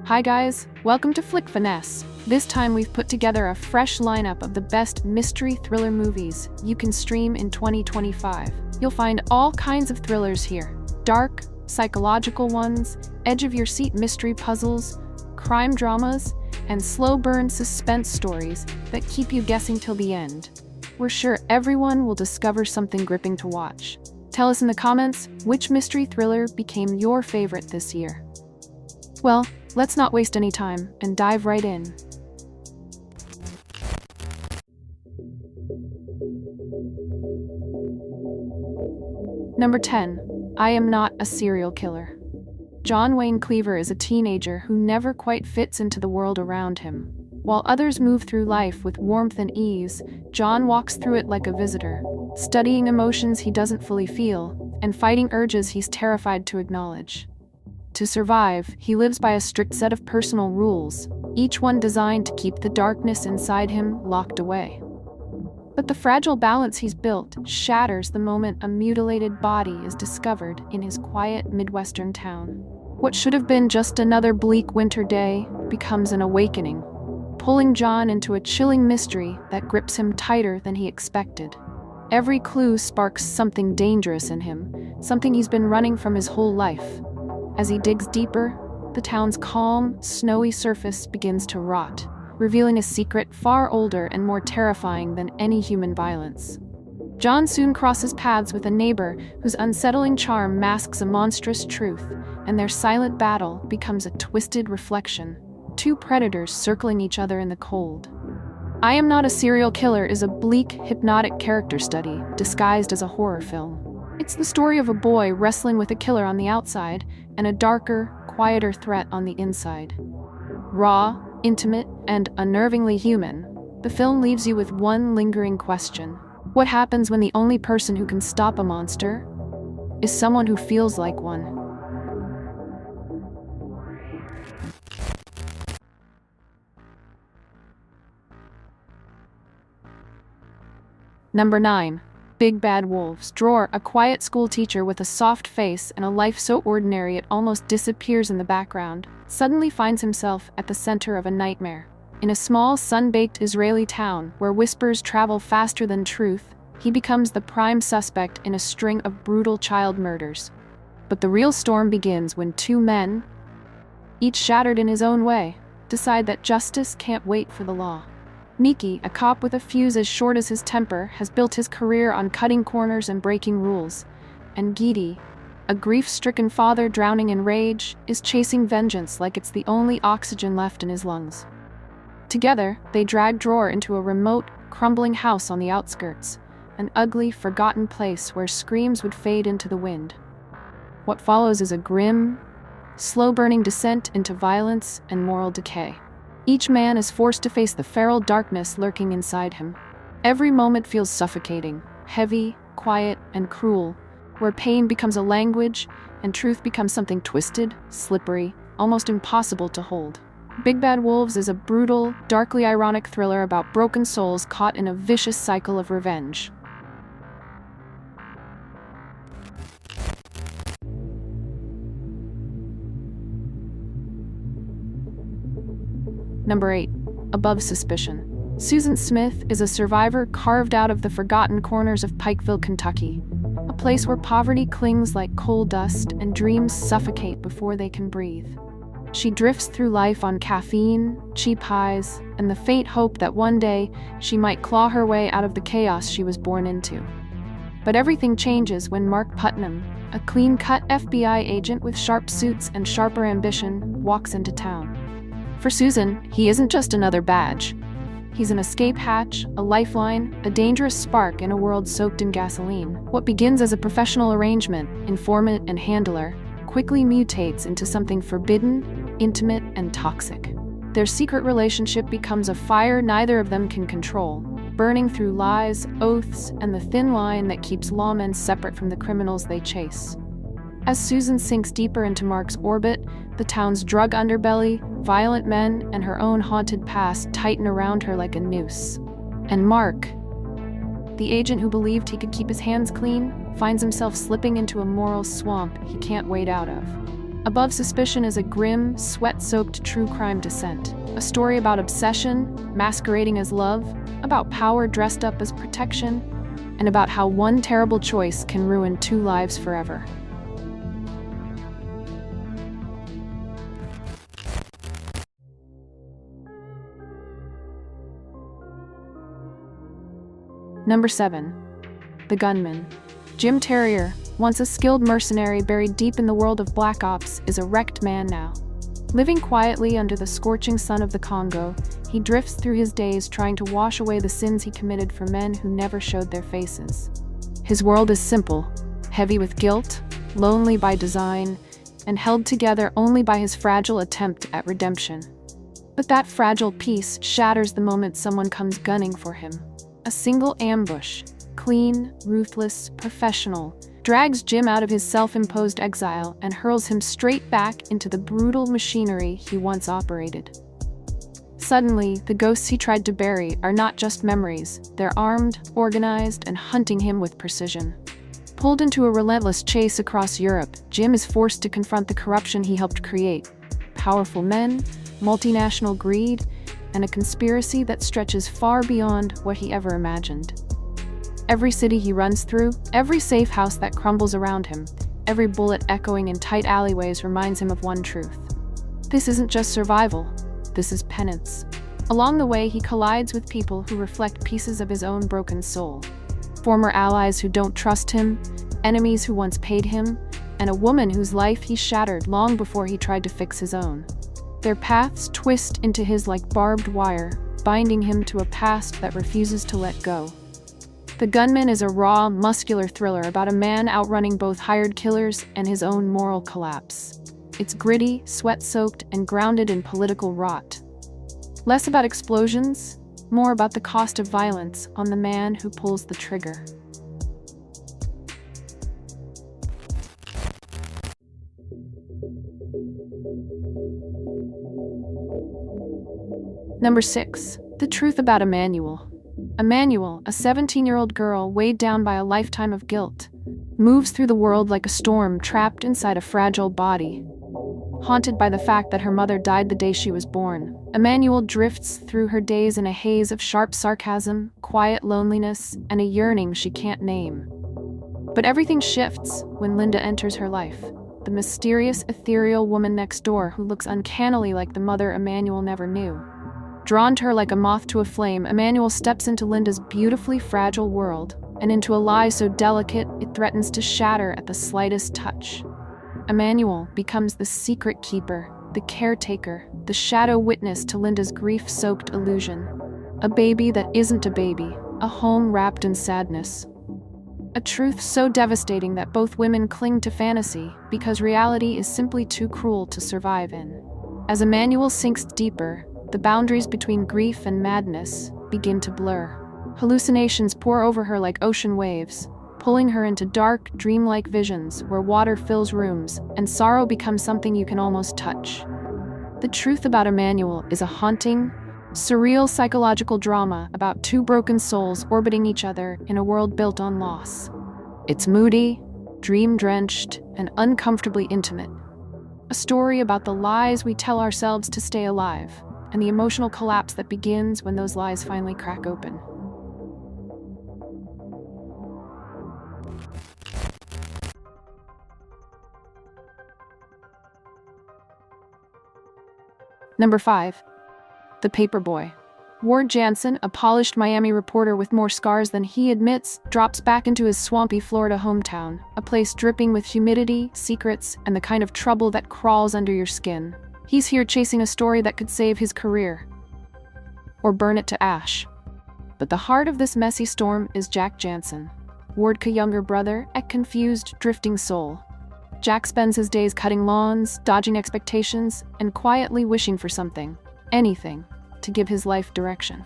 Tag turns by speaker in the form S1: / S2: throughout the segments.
S1: Hi guys, welcome to Flick Finesse. This time we've put together a fresh lineup of the best mystery thriller movies you can stream in 2025. You'll find all kinds of thrillers here. Dark, psychological ones, edge-of-your-seat mystery puzzles, crime dramas, and slow-burn suspense stories that keep you guessing till the end. We're sure everyone will discover something gripping to watch. Tell us in the comments which mystery thriller became your favorite this year. Well, let's not waste any time and dive right in. Number 10. I Am Not a Serial Killer. John Wayne Cleaver is a teenager who never quite fits into the world around him. While others move through life with warmth and ease, John walks through it like a visitor, studying emotions he doesn't fully feel and fighting urges he's terrified to acknowledge. To survive, he lives by a strict set of personal rules, each one designed to keep the darkness inside him locked away. But the fragile balance he's built shatters the moment a mutilated body is discovered in his quiet Midwestern town. What should have been just another bleak winter day becomes an awakening, pulling John into a chilling mystery that grips him tighter than he expected. Every clue sparks something dangerous in him, something he's been running from his whole life. As he digs deeper, the town's calm, snowy surface begins to rot, revealing a secret far older and more terrifying than any human violence. John soon crosses paths with a neighbor whose unsettling charm masks a monstrous truth, and their silent battle becomes a twisted reflection, two predators circling each other in the cold. I Am Not a Serial Killer is a bleak, hypnotic character study disguised as a horror film. It's the story of a boy wrestling with a killer on the outside and a darker, quieter threat on the inside. Raw, intimate, and unnervingly human, the film leaves you with one lingering question. What happens when the only person who can stop a monster is someone who feels like one? Number 9. Big Bad Wolves. Dror, a quiet school teacher with a soft face and a life so ordinary it almost disappears in the background, suddenly finds himself at the center of a nightmare. In a small, sun-baked Israeli town where whispers travel faster than truth, he becomes the prime suspect in a string of brutal child murders. But the real storm begins when two men, each shattered in his own way, decide that justice can't wait for the law. Miki, a cop with a fuse as short as his temper, has built his career on cutting corners and breaking rules. And Gidi, a grief-stricken father drowning in rage, is chasing vengeance like it's the only oxygen left in his lungs. Together, they drag Dror into a remote, crumbling house on the outskirts, an ugly, forgotten place where screams would fade into the wind. What follows is a grim, slow-burning descent into violence and moral decay. Each man is forced to face the feral darkness lurking inside him. Every moment feels suffocating, heavy, quiet, and cruel, where pain becomes a language and truth becomes something twisted, slippery, almost impossible to hold. Big Bad Wolves is a brutal, darkly ironic thriller about broken souls caught in a vicious cycle of revenge. Number 8. Above Suspicion. Susan Smith is a survivor carved out of the forgotten corners of Pikeville, Kentucky, a place where poverty clings like coal dust and dreams suffocate before they can breathe. She drifts through life on caffeine, cheap highs, and the faint hope that one day she might claw her way out of the chaos she was born into. But everything changes when Mark Putnam, a clean-cut FBI agent with sharp suits and sharper ambition, walks into town. For Susan, he isn't just another badge. He's an escape hatch, a lifeline, a dangerous spark in a world soaked in gasoline. What begins as a professional arrangement, informant and handler, quickly mutates into something forbidden, intimate, and toxic. Their secret relationship becomes a fire neither of them can control, burning through lies, oaths, and the thin line that keeps lawmen separate from the criminals they chase. As Susan sinks deeper into Mark's orbit, the town's drug underbelly, violent men, and her own haunted past tighten around her like a noose. And Mark, the agent who believed he could keep his hands clean, finds himself slipping into a moral swamp he can't wade out of. Above Suspicion is a grim, sweat-soaked true crime descent. A story about obsession, masquerading as love, about power dressed up as protection, and about how one terrible choice can ruin two lives forever. Number 7. The Gunman. Jim Terrier, once a skilled mercenary buried deep in the world of Black Ops, is a wrecked man now. Living quietly under the scorching sun of the Congo, he drifts through his days trying to wash away the sins he committed for men who never showed their faces. His world is simple, heavy with guilt, lonely by design, and held together only by his fragile attempt at redemption. But that fragile peace shatters the moment someone comes gunning for him. A single ambush, clean, ruthless, professional, drags Jim out of his self-imposed exile and hurls him straight back into the brutal machinery he once operated. Suddenly, the ghosts he tried to bury are not just memories, they're armed, organized, and hunting him with precision. Pulled into a relentless chase across Europe, Jim is forced to confront the corruption he helped create. Powerful men, multinational greed, and a conspiracy that stretches far beyond what he ever imagined. Every city he runs through, every safe house that crumbles around him, every bullet echoing in tight alleyways reminds him of one truth. This isn't just survival, this is penance. Along the way, he collides with people who reflect pieces of his own broken soul. Former allies who don't trust him, enemies who once paid him, and a woman whose life he shattered long before he tried to fix his own. Their paths twist into his like barbed wire, binding him to a past that refuses to let go. The Gunman is a raw, muscular thriller about a man outrunning both hired killers and his own moral collapse. It's gritty, sweat-soaked, and grounded in political rot. Less about explosions, more about the cost of violence on the man who pulls the trigger. Number 6. The Truth About Emanuel. Emanuel, a 17-year-old girl weighed down by a lifetime of guilt, moves through the world like a storm trapped inside a fragile body. Haunted by the fact that her mother died the day she was born, Emanuel drifts through her days in a haze of sharp sarcasm, quiet loneliness, and a yearning she can't name. But everything shifts when Linda enters her life, the mysterious, ethereal woman next door who looks uncannily like the mother Emanuel never knew. Drawn to her like a moth to a flame, Emanuel steps into Linda's beautifully fragile world, and into a lie so delicate it threatens to shatter at the slightest touch. Emanuel becomes the secret keeper, the caretaker, the shadow witness to Linda's grief-soaked illusion. A baby that isn't a baby, a home wrapped in sadness. A truth so devastating that both women cling to fantasy because reality is simply too cruel to survive in. As Emanuel sinks deeper, the boundaries between grief and madness begin to blur. Hallucinations pour over her like ocean waves, pulling her into dark, dreamlike visions where water fills rooms and sorrow becomes something you can almost touch. The Truth About Emanuel is a haunting, surreal psychological drama about two broken souls orbiting each other in a world built on loss. It's moody, dream-drenched, and uncomfortably intimate. A story about the lies we tell ourselves to stay alive, and the emotional collapse that begins when those lies finally crack open. Number 5. The Paperboy. Ward Jansen, a polished Miami reporter with more scars than he admits, drops back into his swampy Florida hometown, a place dripping with humidity, secrets, and the kind of trouble that crawls under your skin. He's here chasing a story that could save his career, or burn it to ash. But the heart of this messy storm is Jack Jansen, Ward's younger brother, a confused, drifting soul. Jack spends his days cutting lawns, dodging expectations, and quietly wishing for something, anything, to give his life direction.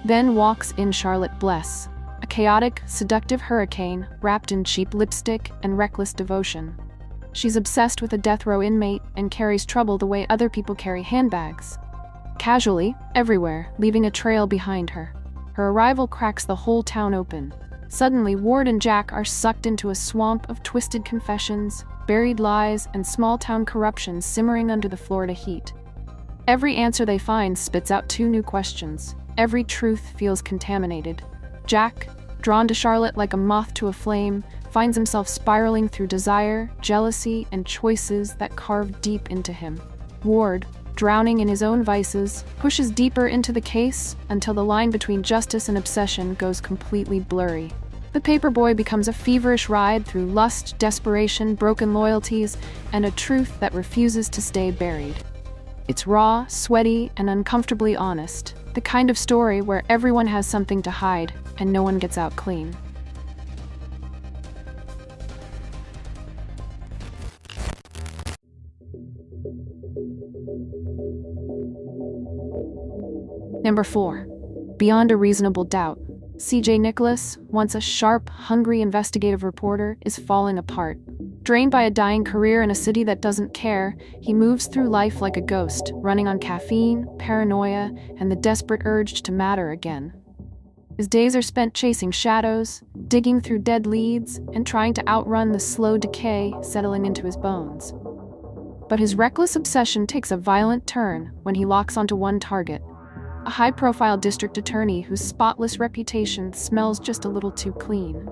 S1: Then walks in Charlotte Bless, a chaotic, seductive hurricane wrapped in cheap lipstick and reckless devotion. She's obsessed with a death row inmate and carries trouble the way other people carry handbags. Casually, everywhere, leaving a trail behind her. Her arrival cracks the whole town open. Suddenly, Ward and Jack are sucked into a swamp of twisted confessions, buried lies, and small-town corruption simmering under the Florida heat. Every answer they find spits out two new questions. Every truth feels contaminated. Jack, drawn to Charlotte like a moth to a flame, finds himself spiraling through desire, jealousy, and choices that carve deep into him. Ward, drowning in his own vices, pushes deeper into the case until the line between justice and obsession goes completely blurry. The paperboy becomes a feverish ride through lust, desperation, broken loyalties, and a truth that refuses to stay buried. It's raw, sweaty, and uncomfortably honest, the kind of story where everyone has something to hide and no one gets out clean. Number 4. Beyond a Reasonable Doubt. C.J. Nicholas, once a sharp, hungry investigative reporter, is falling apart. Drained by a dying career in a city that doesn't care, he moves through life like a ghost, running on caffeine, paranoia, and the desperate urge to matter again. His days are spent chasing shadows, digging through dead leads, and trying to outrun the slow decay settling into his bones. But his reckless obsession takes a violent turn when he locks onto one target, a high-profile district attorney whose spotless reputation smells just a little too clean.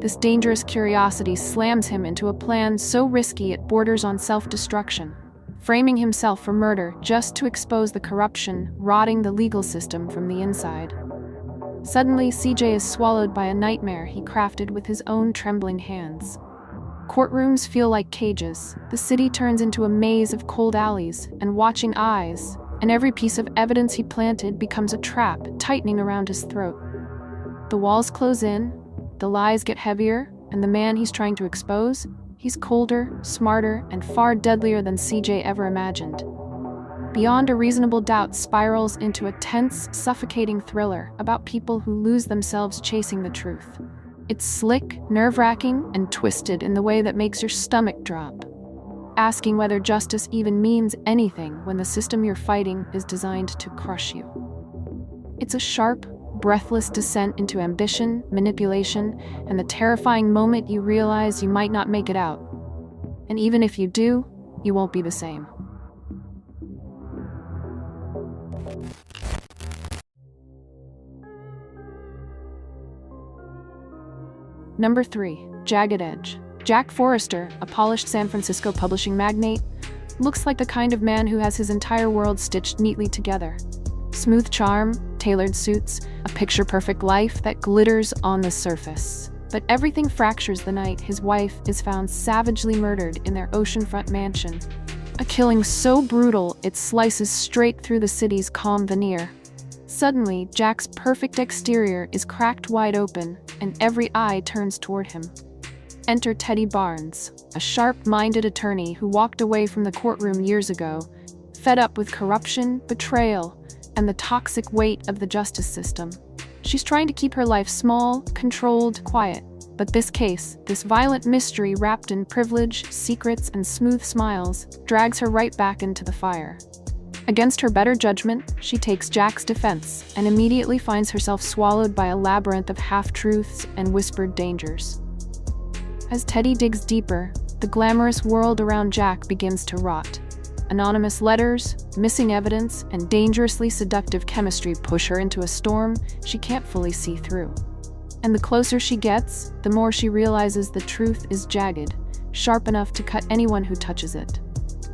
S1: This dangerous curiosity slams him into a plan so risky it borders on self-destruction, framing himself for murder just to expose the corruption rotting the legal system from the inside. Suddenly, CJ is swallowed by a nightmare he crafted with his own trembling hands. Courtrooms feel like cages, the city turns into a maze of cold alleys and watching eyes, and every piece of evidence he planted becomes a trap tightening around his throat. The walls close in, the lies get heavier, and the man he's trying to expose, he's colder, smarter, and far deadlier than CJ ever imagined. Beyond a Reasonable Doubt spirals into a tense, suffocating thriller about people who lose themselves chasing the truth. It's slick, nerve-wracking, and twisted in the way that makes your stomach drop, asking whether justice even means anything when the system you're fighting is designed to crush you. It's a sharp, breathless descent into ambition, manipulation, and the terrifying moment you realize you might not make it out. And even if you do, you won't be the same. Number 3. Jagged Edge. Jack Forrester, a polished San Francisco publishing magnate, looks like the kind of man who has his entire world stitched neatly together. Smooth charm, tailored suits, a picture-perfect life that glitters on the surface. But everything fractures the night his wife is found savagely murdered in their oceanfront mansion. A killing so brutal it slices straight through the city's calm veneer. Suddenly, Jack's perfect exterior is cracked wide open, and every eye turns toward him. Enter Teddy Barnes, a sharp-minded attorney who walked away from the courtroom years ago, fed up with corruption, betrayal, and the toxic weight of the justice system. She's trying to keep her life small, controlled, quiet. But this case, this violent mystery wrapped in privilege, secrets, and smooth smiles, drags her right back into the fire. Against her better judgment, she takes Jack's defense and immediately finds herself swallowed by a labyrinth of half-truths and whispered dangers. As Teddy digs deeper, the glamorous world around Jack begins to rot. Anonymous letters, missing evidence, and dangerously seductive chemistry push her into a storm she can't fully see through. And the closer she gets, the more she realizes the truth is jagged, sharp enough to cut anyone who touches it.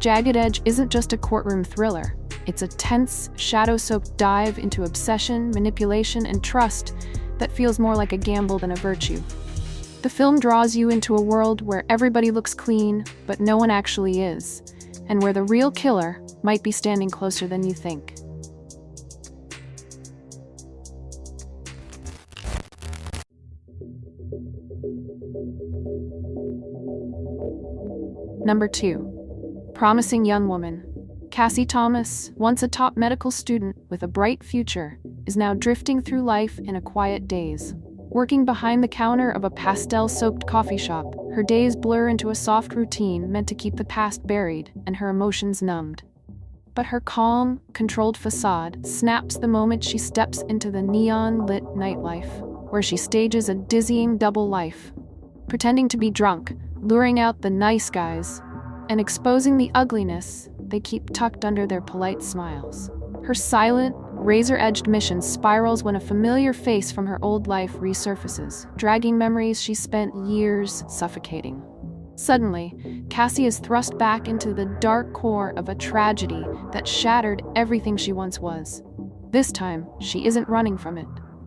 S1: Jagged Edge isn't just a courtroom thriller. It's a tense, shadow-soaked dive into obsession, manipulation, and trust that feels more like a gamble than a virtue. The film draws you into a world where everybody looks clean, but no one actually is, and where the real killer might be standing closer than you think. Number 2. Promising Young Woman. Cassie Thomas, once a top medical student with a bright future, is now drifting through life in a quiet daze. Working behind the counter of a pastel-soaked coffee shop, her days blur into a soft routine meant to keep the past buried and her emotions numbed. But her calm, controlled facade snaps the moment she steps into the neon-lit nightlife, where she stages a dizzying double life, pretending to be drunk, luring out the nice guys, and exposing the ugliness they keep tucked under their polite smiles. Her silent, razor-edged mission spirals when a familiar face from her old life resurfaces, dragging memories she spent years suffocating. Suddenly, Cassie is thrust back into the dark core of a tragedy that shattered everything she once was. This time, she isn't running from it.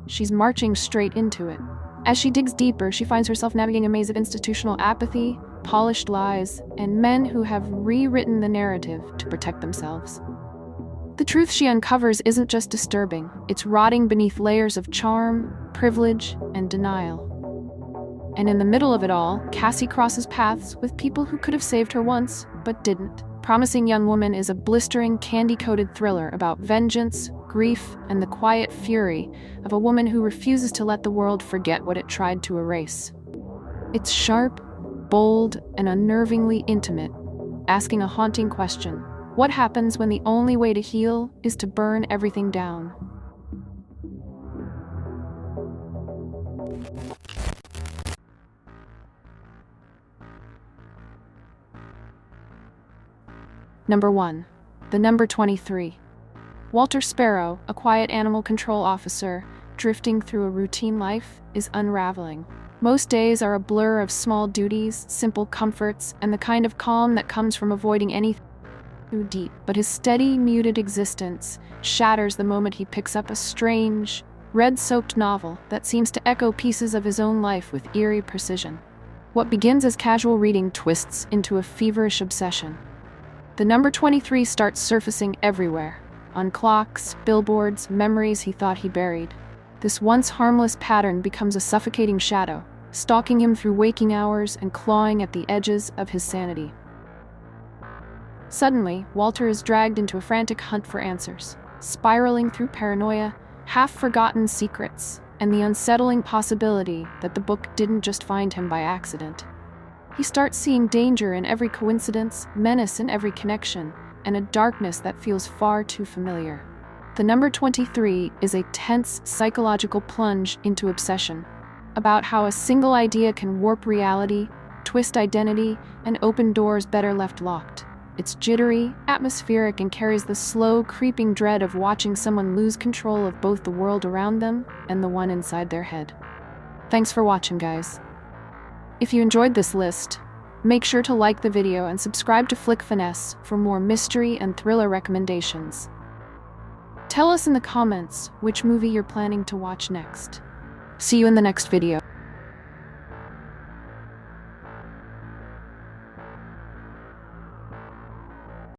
S1: She's marching straight into it. As she digs deeper, she finds herself navigating a maze of institutional apathy, polished lies, and men who have rewritten the narrative to protect themselves. The truth she uncovers isn't just disturbing, it's rotting beneath layers of charm, privilege, and denial. And in the middle of it all, Cassie crosses paths with people who could have saved her once, but didn't. Promising Young Woman is a blistering, candy-coated thriller about vengeance, grief, and the quiet fury of a woman who refuses to let the world forget what it tried to erase. It's sharp, bold, and unnervingly intimate, asking a haunting question. What happens when the only way to heal is to burn everything down? Number 1. The Number 23. Walter Sparrow, a quiet animal control officer, drifting through a routine life, is unraveling. Most days are a blur of small duties, simple comforts, and the kind of calm that comes from avoiding anything too deep. But his steady, muted existence shatters the moment he picks up a strange, red-soaked novel that seems to echo pieces of his own life with eerie precision. What begins as casual reading twists into a feverish obsession. The Number 23 starts surfacing everywhere, on clocks, billboards, memories he thought he buried. This once harmless pattern becomes a suffocating shadow, stalking him through waking hours and clawing at the edges of his sanity. Suddenly, Walter is dragged into a frantic hunt for answers, spiraling through paranoia, half-forgotten secrets, and the unsettling possibility that the book didn't just find him by accident. He starts seeing danger in every coincidence, menace in every connection, and a darkness that feels far too familiar. The Number 23 is a tense psychological plunge into obsession, about how a single idea can warp reality, twist identity, and open doors better left locked. It's jittery, atmospheric, and carries the slow, creeping dread of watching someone lose control of both the world around them and the one inside their head. Thanks for watching, guys. If you enjoyed this list, make sure to like the video and subscribe to Finesse for more mystery and thriller recommendations. Tell us in the comments which movie you're planning to watch next. See you in the next video.